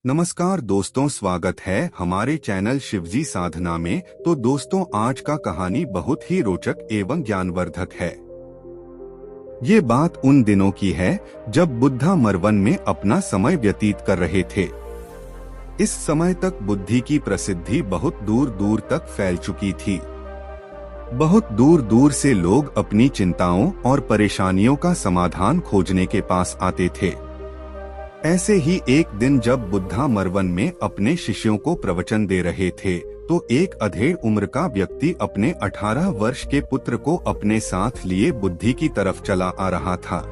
नमस्कार दोस्तों, स्वागत है हमारे चैनल शिवजी साधना में। तो दोस्तों, आज का कहानी बहुत ही रोचक एवं ज्ञानवर्धक है। ये बात उन दिनों की है जब बुद्धा मरवन में अपना समय व्यतीत कर रहे थे। इस समय तक बुद्धि की प्रसिद्धि बहुत दूर दूर तक फैल चुकी थी। बहुत दूर दूर से लोग अपनी चिंताओं और परेशानियों का समाधान खोजने के पास आते थे। ऐसे ही एक दिन जब बुद्धा मरवन में अपने शिष्यों को प्रवचन दे रहे थे, तो एक अधेड़ उम्र का व्यक्ति अपने 18 वर्ष के पुत्र को अपने साथ लिए बुद्धि की तरफ चला आ रहा था।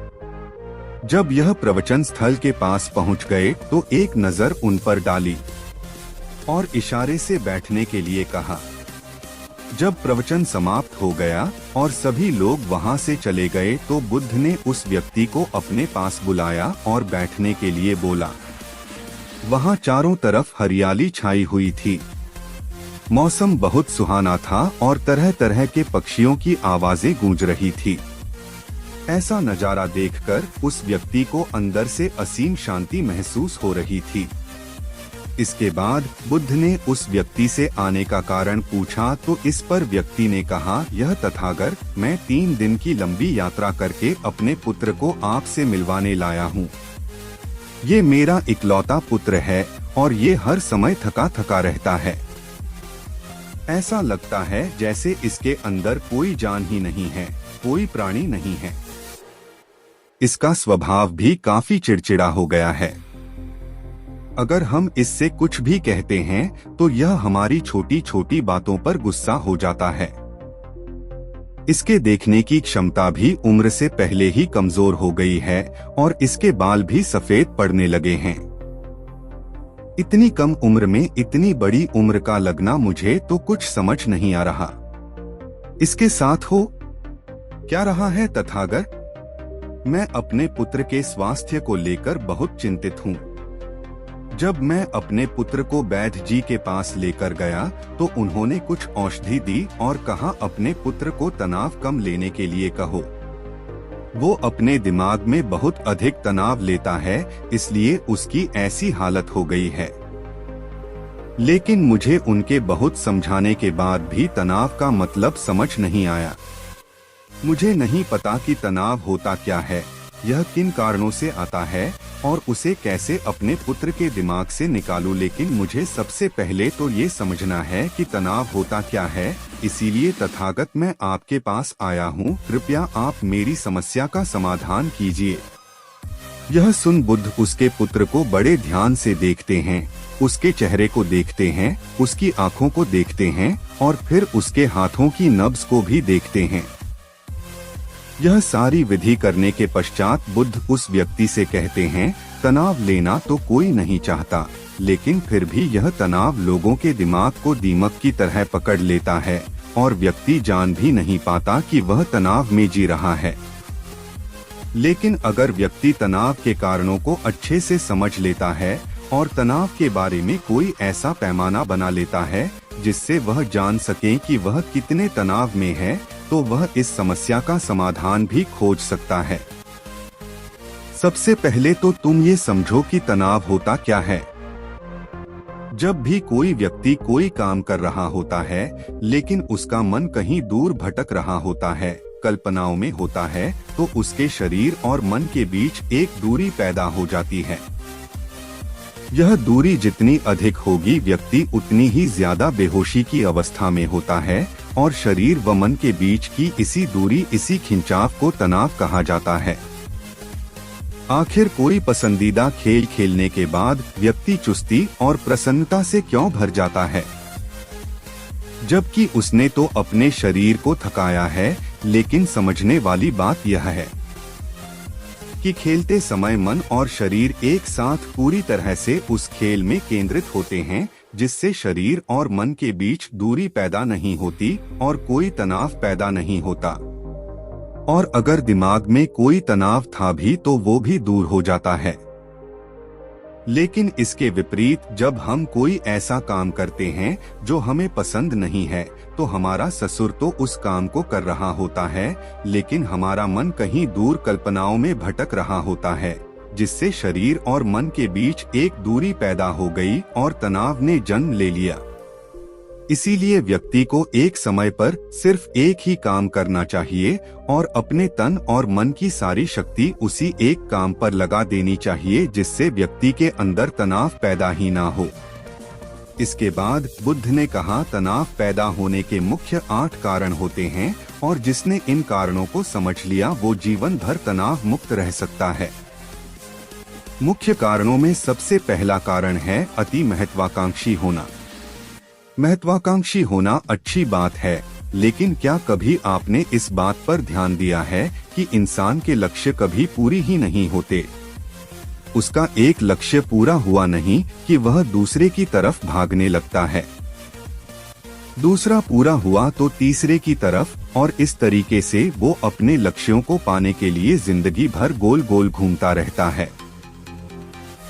जब यह प्रवचन स्थल के पास पहुंच गए तो एक नजर उन पर डाली और इशारे से बैठने के लिए कहा। जब प्रवचन समाप्त हो गया और सभी लोग वहां से चले गए तो बुद्ध ने उस व्यक्ति को अपने पास बुलाया और बैठने के लिए बोला। वहां चारों तरफ हरियाली छाई हुई थी। मौसम बहुत सुहाना था और तरह तरह के पक्षियों की आवाजें गूंज रही थी। ऐसा नजारा देखकर उस व्यक्ति को अंदर से असीम शांति महसूस हो रही थी। इसके बाद बुद्ध ने उस व्यक्ति से आने का कारण पूछा तो इस पर व्यक्ति ने कहा, यह तथागत, मैं 3 दिन की लंबी यात्रा करके अपने पुत्र को आपसे मिलवाने लाया हूँ। ये मेरा इकलौता पुत्र है और ये हर समय थका थका रहता है। ऐसा लगता है जैसे इसके अंदर कोई जान ही नहीं है, कोई प्राणी नहीं है। इसका स्वभाव भी काफी चिड़चिड़ा हो गया है। अगर हम इससे कुछ भी कहते हैं तो यह हमारी छोटी छोटी बातों पर गुस्सा हो जाता है। इसके देखने की क्षमता भी उम्र से पहले ही कमजोर हो गई है और इसके बाल भी सफेद पड़ने लगे हैं। इतनी कम उम्र में इतनी बड़ी उम्र का लगना मुझे तो कुछ समझ नहीं आ रहा। इसके साथ हो क्या रहा है तथागत? मैं अपने पुत्र के स्वास्थ्य को लेकर बहुत चिंतित हूँ। जब मैं अपने पुत्र को वैद्य जी के पास लेकर गया तो उन्होंने कुछ औषधि दी और कहा, अपने पुत्र को तनाव कम लेने के लिए कहो। वो अपने दिमाग में बहुत अधिक तनाव लेता है, इसलिए उसकी ऐसी हालत हो गई है। लेकिन मुझे उनके बहुत समझाने के बाद भी तनाव का मतलब समझ नहीं आया। मुझे नहीं पता कि तनाव होता क्या है, यह किन कारणों से आता है और उसे कैसे अपने पुत्र के दिमाग से निकालूं। लेकिन मुझे सबसे पहले तो ये समझना है कि तनाव होता क्या है। इसीलिए तथागत, मैं आपके पास आया हूँ। कृपया आप मेरी समस्या का समाधान कीजिए। यह सुन बुद्ध उसके पुत्र को बड़े ध्यान से देखते हैं, उसके चेहरे को देखते हैं, उसकी आँखों को देखते हैं और फिर उसके हाथों की नब्ज को भी देखते हैं। यह सारी विधि करने के पश्चात बुद्ध उस व्यक्ति से कहते हैं, तनाव लेना तो कोई नहीं चाहता, लेकिन फिर भी यह तनाव लोगों के दिमाग को दीमक की तरह पकड़ लेता है और व्यक्ति जान भी नहीं पाता कि वह तनाव में जी रहा है। लेकिन अगर व्यक्ति तनाव के कारणों को अच्छे से समझ लेता है और तनाव के बारे में कोई ऐसा पैमाना बना लेता है जिससे वह जान सके कि वह कितने तनाव में है, तो वह इस समस्या का समाधान भी खोज सकता है। सबसे पहले तो तुम ये समझो कि तनाव होता क्या है। जब भी कोई व्यक्ति कोई काम कर रहा होता है लेकिन उसका मन कहीं दूर भटक रहा होता है, कल्पनाओं में होता है, तो उसके शरीर और मन के बीच एक दूरी पैदा हो जाती है। यह दूरी जितनी अधिक होगी, व्यक्ति उतनी ही ज्यादा बेहोशी की अवस्था में होता है और शरीर व मन के बीच की इसी दूरी, इसी खिंचाव को तनाव कहा जाता है। आखिर कोई पसंदीदा खेल खेलने के बाद व्यक्ति चुस्ती और प्रसन्नता से क्यों भर जाता है, जबकि उसने तो अपने शरीर को थकाया है। लेकिन समझने वाली बात यह है कि खेलते समय मन और शरीर एक साथ पूरी तरह से उस खेल में केंद्रित होते हैं, जिससे शरीर और मन के बीच दूरी पैदा नहीं होती और कोई तनाव पैदा नहीं होता। और अगर दिमाग में कोई तनाव था भी तो वो भी दूर हो जाता है। लेकिन इसके विपरीत, जब हम कोई ऐसा काम करते हैं जो हमें पसंद नहीं है, तो हमारा ससुर तो उस काम को कर रहा होता है, लेकिन हमारा मन कहीं दूर कल्पनाओं में भटक रहा होता है, जिससे शरीर और मन के बीच एक दूरी पैदा हो गई और तनाव ने जन्म ले लिया। इसीलिए व्यक्ति को एक समय पर सिर्फ एक ही काम करना चाहिए और अपने तन और मन की सारी शक्ति उसी एक काम पर लगा देनी चाहिए, जिससे व्यक्ति के अंदर तनाव पैदा ही ना हो। इसके बाद बुद्ध ने कहा, तनाव पैदा होने के मुख्य 8 कारण होते हैं और जिसने इन कारणों को समझ लिया वो जीवन भर तनाव मुक्त रह सकता है। मुख्य कारणों में सबसे पहला कारण है अति महत्वाकांक्षी होना। महत्वाकांक्षी होना अच्छी बात है, लेकिन क्या कभी आपने इस बात पर ध्यान दिया है कि इंसान के लक्ष्य कभी पूरी ही नहीं होते। उसका एक लक्ष्य पूरा हुआ नहीं कि वह दूसरे की तरफ भागने लगता है, दूसरा पूरा हुआ तो तीसरे की तरफ, और इस तरीके से वो अपने लक्ष्यों को पाने के लिए जिंदगी भर गोल गोल घूमता रहता है।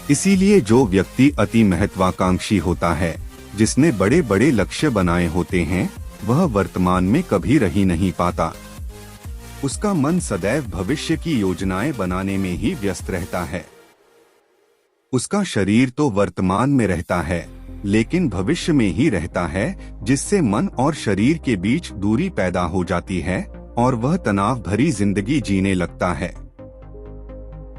इसीलिए जो व्यक्ति अति महत्वाकांक्षी होता है, जिसने बड़े बड़े लक्ष्य बनाए होते हैं, वह वर्तमान में कभी रह ही नहीं पाता। उसका मन सदैव भविष्य की योजनाएं बनाने में ही व्यस्त रहता है। उसका शरीर तो वर्तमान में रहता है, लेकिन भविष्य में ही रहता है, जिससे मन और शरीर के बीच दूरी पैदा हो जाती है और वह तनाव भरी जिंदगी जीने लगता है।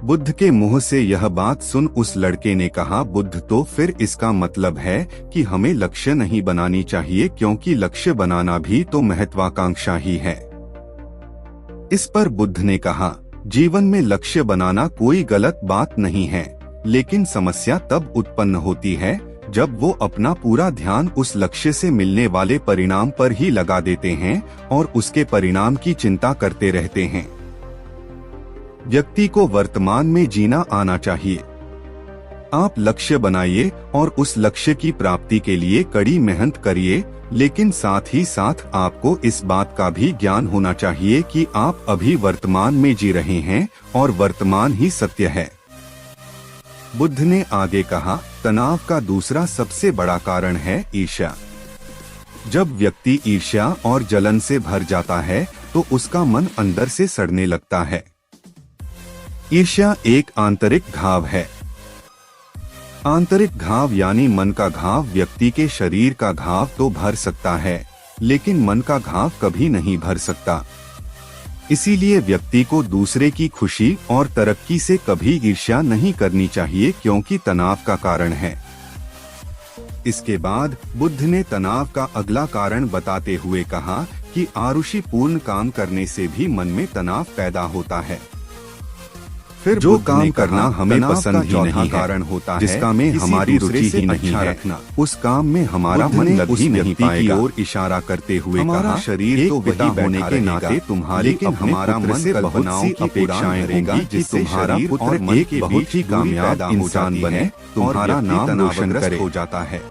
बुद्ध के मुंह से यह बात सुन उस लड़के ने कहा, बुद्ध, तो फिर इसका मतलब है कि हमें लक्ष्य नहीं बनानी चाहिए, क्योंकि लक्ष्य बनाना भी तो महत्वाकांक्षा ही है। इस पर बुद्ध ने कहा, जीवन में लक्ष्य बनाना कोई गलत बात नहीं है, लेकिन समस्या तब उत्पन्न होती है जब वो अपना पूरा ध्यान उस लक्ष्य से मिलने वाले परिणाम पर ही लगा देते हैं और उसके परिणाम की चिंता करते रहते हैं। व्यक्ति को वर्तमान में जीना आना चाहिए। आप लक्ष्य बनाइए और उस लक्ष्य की प्राप्ति के लिए कड़ी मेहनत करिए, लेकिन साथ ही साथ आपको इस बात का भी ज्ञान होना चाहिए कि आप अभी वर्तमान में जी रहे हैं और वर्तमान ही सत्य है। बुद्ध ने आगे कहा, तनाव का दूसरा सबसे बड़ा कारण है ईर्ष्या। जब व्यक्ति ईर्ष्या और जलन से भर जाता है तो उसका मन अंदर से सड़ने लगता है। ईर्ष्या एक आंतरिक घाव है। आंतरिक घाव यानी मन का घाव व्यक्ति के शरीर का घाव तो भर सकता है, लेकिन मन का घाव कभी नहीं भर सकता। इसीलिए व्यक्ति को दूसरे की खुशी और तरक्की से कभी ईर्ष्या नहीं करनी चाहिए, क्योंकि तनाव का कारण है। इसके बाद बुद्ध ने तनाव का अगला कारण बताते हुए कहा कि आरुषिपूर्ण काम करने से भी मन में तनाव पैदा होता है। फिर जो काम करना हमें पसंद ही नहीं कारण होता है, जिसका में हमारी रुचि ही नहीं है, उस काम में हमारा मन लग ही नहीं पाएगा। और इशारा करते हुए कहा, शरीर तो पिता होने के नाते तुम्हारे, लेकिन हमारा मन कल्पनाओं की अपेक्षाएं रहेगा कि तुम्हारा पुत्र एक बहुत ही कामयाब इंसान बने, तुम्हारा नाम रोशन हो जाता है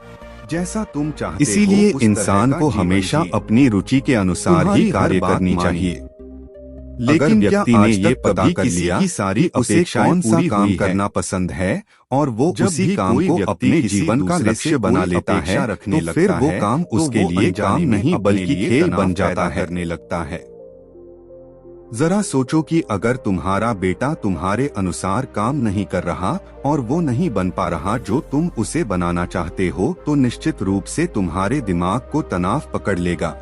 जैसा तुम चाहते हो। इसीलिए इंसान को हमेशा अपनी रुचि के अनुसार ही कार्य करनी चाहिए। लेकिन व्यक्ति ने ये पता कर लिया कि सारी अपेक्षाएं पूरी काम करना पसंद है और वो उसी काम को अपने जीवन का लक्ष्य बना लेता है, तो फिर वो काम उसके लिए काम नहीं बल्कि खेल बन जाता है, करने लगता है। जरा सोचो कि अगर तुम्हारा बेटा तुम्हारे अनुसार काम नहीं कर रहा और वो नहीं बन पा रहा जो तुम उसे बनाना चाहते हो, तो निश्चित रूप से तुम्हारे दिमाग को तनाव पकड़ लेगा।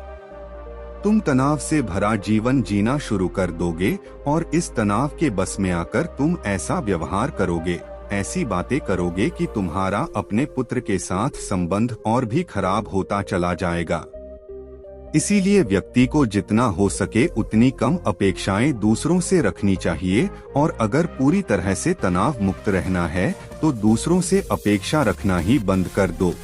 तुम तनाव से भरा जीवन जीना शुरू कर दोगे और इस तनाव के बस में आकर तुम ऐसा व्यवहार करोगे, ऐसी बातें करोगे कि तुम्हारा अपने पुत्र के साथ संबंध और भी खराब होता चला जाएगा। इसीलिए व्यक्ति को जितना हो सके उतनी कम अपेक्षाएं दूसरों से रखनी चाहिए, और अगर पूरी तरह से तनाव मुक्त रहना है तो दूसरों से अपेक्षा रखना ही बंद कर दो।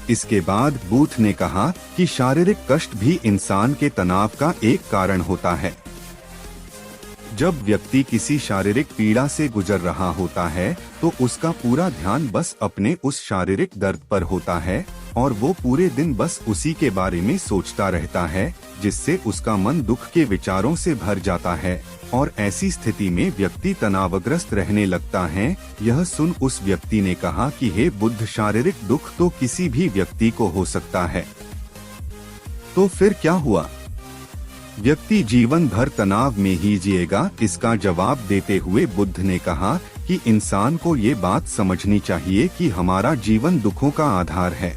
इसके बाद बुद्ध ने कहा कि शारीरिक कष्ट भी इंसान के तनाव का एक कारण होता है। जब व्यक्ति किसी शारीरिक पीड़ा से गुजर रहा होता है तो उसका पूरा ध्यान बस अपने उस शारीरिक दर्द पर होता है और वो पूरे दिन बस उसी के बारे में सोचता रहता है, जिससे उसका मन दुख के विचारों से भर जाता है और ऐसी स्थिति में व्यक्ति तनावग्रस्त रहने लगता है। यह सुन उस व्यक्ति ने कहा कि हे बुद्ध, शारीरिक दुख तो किसी भी व्यक्ति को हो सकता है, तो फिर क्या हुआ? व्यक्ति जीवन भर तनाव में ही जिएगा? इसका जवाब देते हुए बुद्ध ने कहा कि इंसान को ये बात समझनी चाहिए कि हमारा जीवन दुखों का आधार है।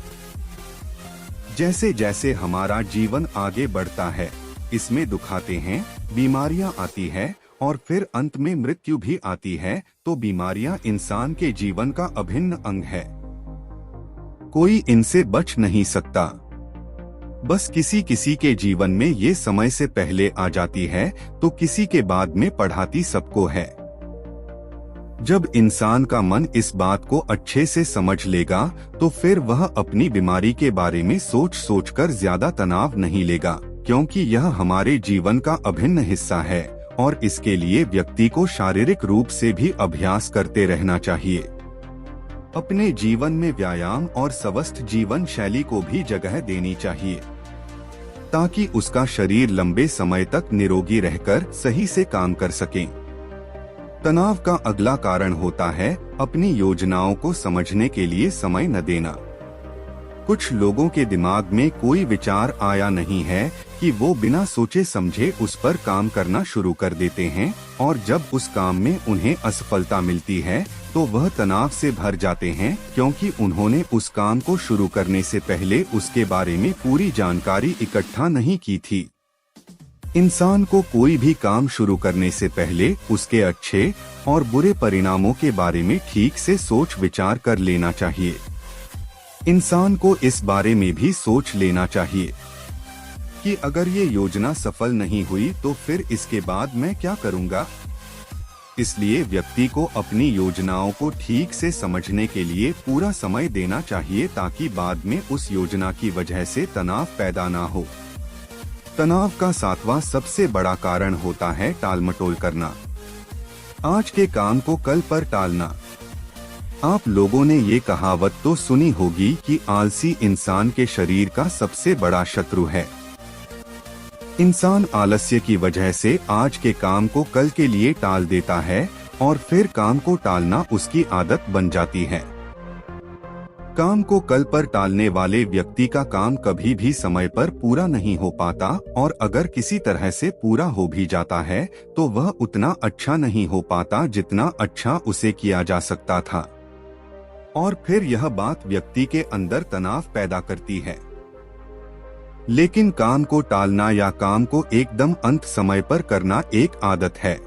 जैसे जैसे हमारा जीवन आगे बढ़ता है, इसमें दुख आते हैं, बीमारियां आती है और फिर अंत में मृत्यु भी आती है। तो बीमारियां इंसान के जीवन का अभिन्न अंग है, कोई इनसे बच नहीं सकता। बस किसी किसी के जीवन में ये समय से पहले आ जाती है तो किसी के बाद में पढ़ाती सबको है। जब इंसान का मन इस बात को अच्छे से समझ लेगा तो फिर वह अपनी बीमारी के बारे में सोच सोचकर ज्यादा तनाव नहीं लेगा, क्योंकि यह हमारे जीवन का अभिन्न हिस्सा है और इसके लिए व्यक्ति को शारीरिक रूप से भी अभ्यास करते रहना चाहिए। अपने जीवन में व्यायाम और स्वस्थ जीवन शैली को भी जगह देनी चाहिए ताकि उसका शरीर लंबे समय तक निरोगी रहकर सही से काम कर सके। तनाव का अगला कारण होता है अपनी योजनाओं को समझने के लिए समय न देना। कुछ लोगों के दिमाग में कोई विचार आया नहीं है कि वो बिना सोचे समझे उस पर काम करना शुरू कर देते हैं और जब उस काम में उन्हें असफलता मिलती है तो वह तनाव से भर जाते हैं, क्योंकि उन्होंने उस काम को शुरू करने से पहले उसके बारे में पूरी जानकारी इकट्ठा नहीं की थी। इंसान को कोई भी काम शुरू करने से पहले उसके अच्छे और बुरे परिणामों के बारे में ठीक से सोच विचार कर लेना चाहिए। इंसान को इस बारे में भी सोच लेना चाहिए कि अगर ये योजना सफल नहीं हुई तो फिर इसके बाद मैं क्या करूंगा। इसलिए व्यक्ति को अपनी योजनाओं को ठीक से समझने के लिए पूरा समय देना चाहिए ताकि बाद में उस योजना की वजह से तनाव पैदा ना हो। तनाव का 7वां सबसे बड़ा कारण होता है टालमटोल करना, आज के काम को कल पर टालना। आप लोगों ने ये कहावत तो सुनी होगी कि आलसी इंसान के शरीर का सबसे बड़ा शत्रु है। इंसान आलस्य की वजह से आज के काम को कल के लिए टाल देता है और फिर काम को टालना उसकी आदत बन जाती है। काम को कल पर टालने वाले व्यक्ति का काम कभी भी समय पर पूरा नहीं हो पाता और अगर किसी तरह से पूरा हो भी जाता है तो वह उतना अच्छा नहीं हो पाता जितना अच्छा उसे किया जा सकता था और फिर यह बात व्यक्ति के अंदर तनाव पैदा करती है। लेकिन काम को टालना या काम को एकदम अंत समय पर करना एक आदत है,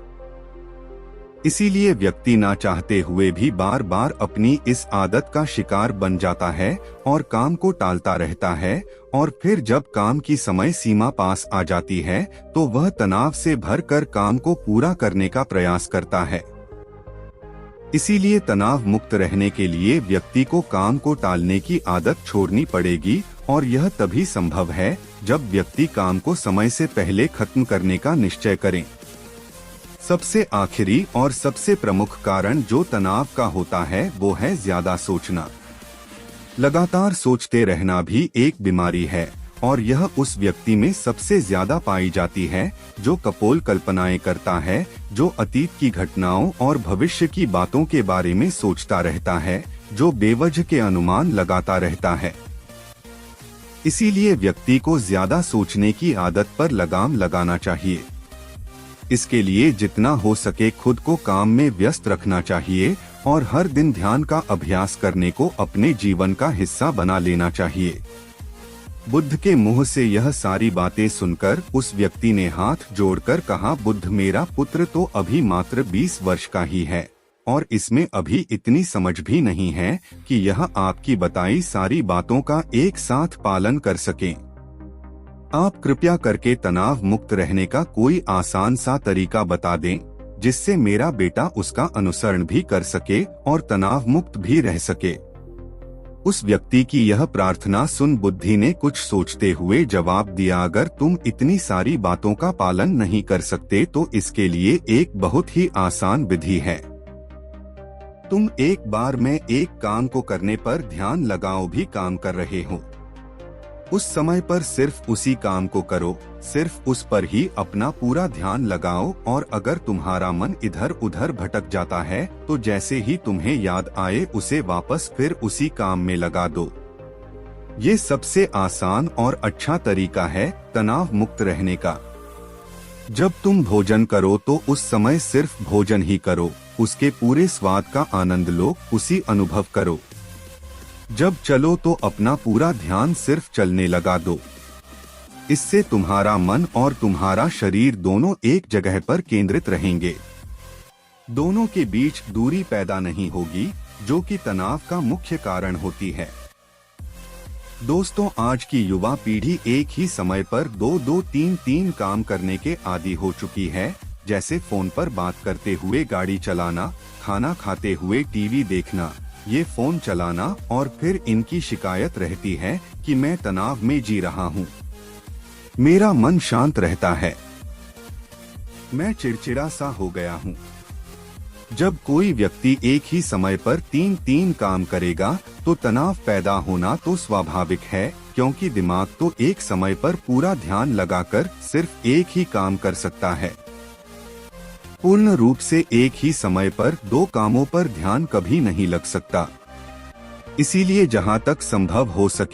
इसीलिए व्यक्ति ना चाहते हुए भी बार बार अपनी इस आदत का शिकार बन जाता है और काम को टालता रहता है और फिर जब काम की समय सीमा पास आ जाती है तो वह तनाव से भरकर काम को पूरा करने का प्रयास करता है। इसीलिए तनाव मुक्त रहने के लिए व्यक्ति को काम को टालने की आदत छोड़नी पड़ेगी और यह तभी संभव है जब व्यक्ति काम को समय से पहले खत्म करने का निश्चय करे। सबसे आखिरी और सबसे प्रमुख कारण जो तनाव का होता है वो है ज्यादा सोचना। लगातार सोचते रहना भी एक बीमारी है और यह उस व्यक्ति में सबसे ज्यादा पाई जाती है जो कपोल कल्पनाएं करता है, जो अतीत की घटनाओं और भविष्य की बातों के बारे में सोचता रहता है, जो बेवजह के अनुमान लगाता रहता है। इसीलिए व्यक्ति को ज्यादा सोचने की आदत पर लगाम लगाना चाहिए। इसके लिए जितना हो सके खुद को काम में व्यस्त रखना चाहिए और हर दिन ध्यान का अभ्यास करने को अपने जीवन का हिस्सा बना लेना चाहिए। बुद्ध के मुंह से यह सारी बातें सुनकर उस व्यक्ति ने हाथ जोड़कर कहा, बुद्ध मेरा पुत्र तो अभी मात्र 20 वर्ष का ही है और इसमें अभी इतनी समझ भी नहीं है कि यह आपकी बताई सारी बातों का एक साथ पालन कर सकें। आप कृपया करके तनाव मुक्त रहने का कोई आसान सा तरीका बता दें जिससे मेरा बेटा उसका अनुसरण भी कर सके और तनाव मुक्त भी रह सके। उस व्यक्ति की यह प्रार्थना सुन बुद्धि ने कुछ सोचते हुए जवाब दिया, अगर तुम इतनी सारी बातों का पालन नहीं कर सकते तो इसके लिए एक बहुत ही आसान विधि है। तुम एक बार में एक काम को करने पर ध्यान लगाओ भी काम कर रहे हो, उस समय पर सिर्फ उसी काम को करो, सिर्फ उस पर ही अपना पूरा ध्यान लगाओ और अगर तुम्हारा मन इधर उधर भटक जाता है तो जैसे ही तुम्हें याद आए उसे वापस फिर उसी काम में लगा दो। ये सबसे आसान और अच्छा तरीका है तनाव मुक्त रहने का। जब तुम भोजन करो तो उस समय सिर्फ भोजन ही करो, उसके पूरे स्वाद का आनंद लो, उसी अनुभव करो। जब चलो तो अपना पूरा ध्यान सिर्फ चलने लगा दो। इससे तुम्हारा मन और तुम्हारा शरीर दोनों एक जगह पर केंद्रित रहेंगे। दोनों के बीच दूरी पैदा नहीं होगी, जो कि तनाव का मुख्य कारण होती है। दोस्तों, आज की युवा पीढ़ी एक ही समय पर 2-2, 3-3 काम करने के आदी हो चुकी है, जैसे फोन पर बात करते हुए गाड़ी चलाना, खाना खाते हुए टीवी देखना, ये फोन चलाना, और फिर इनकी शिकायत रहती है कि मैं तनाव में जी रहा हूँ, मेरा मन शांत रहता है, मैं चिड़चिड़ा सा हो गया हूँ। जब कोई व्यक्ति एक ही समय पर 3-3 काम करेगा तो तनाव पैदा होना तो स्वाभाविक है, क्योंकि दिमाग तो एक समय पर पूरा ध्यान लगाकर सिर्फ एक ही काम कर सकता है। पूर्ण रूप से एक ही समय पर 2 कामों पर ध्यान कभी नहीं लग सकता। इसीलिए जहाँ तक संभव हो सके